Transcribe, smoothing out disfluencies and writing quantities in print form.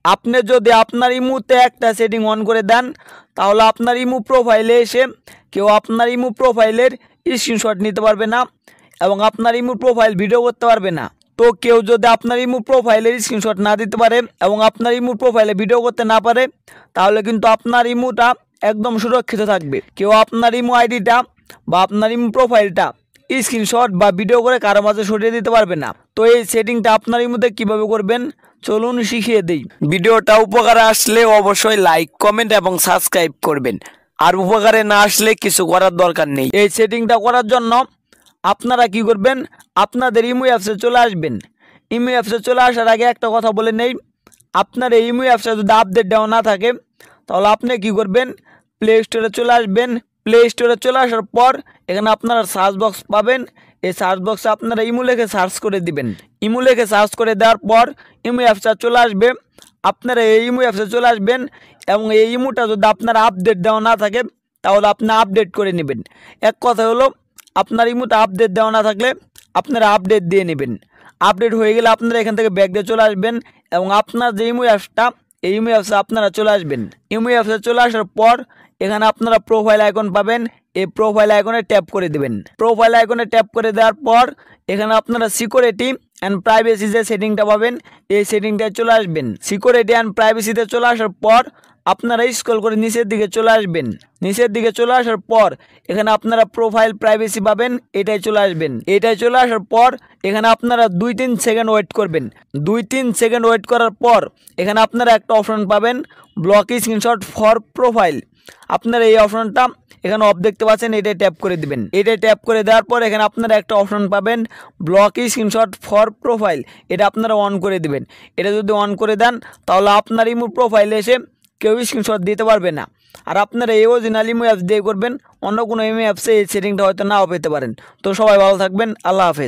আপনি যদি আপনার ইমুতে একটা সেটিং অন করে দেন তাহলে আপনার ইমু প্রোফাইলে এসে কেউ আপনার ইমু প্রোফাইলের স্ক্রিনশট নিতে পারবে না এবং আপনার ইমু প্রোফাইল ভিডিও করতে পারবে না। তো কেউ যদি আপনার ইমু প্রোফাইলের স্ক্রিনশট না দিতে পারে এবং আপনার ইমু প্রোফাইলে ভিডিও করতে না পারে তাহলে কিন্তু আপনার ইমুটা একদম সুরক্ষিত থাকবে। কেউ আপনার ইমু আইডিটা বা আপনার ইমু প্রোফাইলটা স্ক্রিনশট বা ভিডিও করে কারো মাঝে সরিয়ে দিতে পারবে না। তো এই সেটিংটা আপনার ইমুতে কীভাবে করবেন চলুন শিখিয়ে দিই। ভিডিওটা উপকারে আসলে অবশ্যই লাইক, কমেন্ট এবং সাবস্ক্রাইব করবেন। আর উপকারে না আসলে কিছু করার দরকার নেই। এই সেটিংটা করার জন্য আপনারা কি করবেন, আপনাদের ইমু অ্যাপসে চলে আসবেন। ইমু অ্যাপসে চলে আসার আগে একটা কথা বলে নেই, আপনার এই ইমু অ্যাপসে যদি আপডেট দেওয়া না থাকে তাহলে আপনি কি করবেন, প্লে স্টোরে চলে আসবেন। প্লে স্টোরে চলে আসার পর এখানে আপনারা সার্চ বক্স পাবেন। এই সার্চ বক্সে আপনারা ইমু লিখে সার্চ করে দিবেন। ইমু লিখে সার্চ করে দেওয়ার পর ইমু অ্যাপসটা চলে আসবে। আপনারা এই ইমু অ্যাপসে চলে আসবেন এবং এই ইমুটা যদি আপনারা আপডেট দেওয়া না থাকে তাহলে আপনি আপডেট করে নেবেন। এক কথা হলো, আপনার ইমুতে আপডেট দেওয়া না থাকলে আপনারা আপডেট দিয়ে নেবেন। আপডেট হয়ে গেলে আপনারা এখান থেকে ব্যাক দিয়ে চলে আসবেন এবং আপনার যে ইমু অ্যাপসটা এই ইমু অ্যাপসে আপনারা চলে আসবেন। ইমু অ্যাপসে চলে আসার পর এখানে আপনারা প্রোফাইল আইকন পাবেন। এই প্রোফাইল আইকনে ট্যাপ করে দেবেন। প্রোফাইল আইকনে ট্যাপ করে দেওয়ার পর এখানে আপনারা সিকিউরিটি অ্যান্ড প্রাইভেসি যে সেটিংটা পাবেন এই সেটিংটায় চলে আসবেন। সিকিউরিটি অ্যান্ড প্রাইভেসিতে চলে আসার পর আপনারা স্ক্রল করে নিচের দিকে চলে আসবেন। নিচের দিকে চলে আসার পর এখানে আপনারা প্রোফাইল প্রাইভেসি পাবেন, এটাই চলে আসবেন। এটাই চলে আসার পর এখানে আপনারা 2-3 সেকেন্ড ওয়েট করবেন। 2-3 সেকেন্ড ওয়েট করার পর এখানে আপনারা একটা অপশন পাবেন, ব্লক স্ক্রিনশট ফর প্রোফাইল। আপনারা এই অপশনটা এখানে অফ দেখতে পাচ্ছেন, এটাই ট্যাপ করে দিবেন। এটাই ট্যাপ করে দেওয়ার পর এখানে আপনারা একটা অপশন পাবেন, ব্লক স্ক্রিনশট ফর প্রোফাইল। এটা আপনারা অন করে দিবেন। এটা যদি অন করে দেন তাহলে আপনার ইমু প্রোফাইলে এসে কেউ স্ক্রিনশট দিতে পারবে না। আর আপনারা এই অরিজিনাল ইমু অ্যাপস দিয়ে করবেন, অন্য কোনো ইমু অ্যাপসে এই সেটিংটা হয়তো নাও পেতে পারেন। তো সবাই ভালো থাকবেন, আল্লাহ হাফেজ।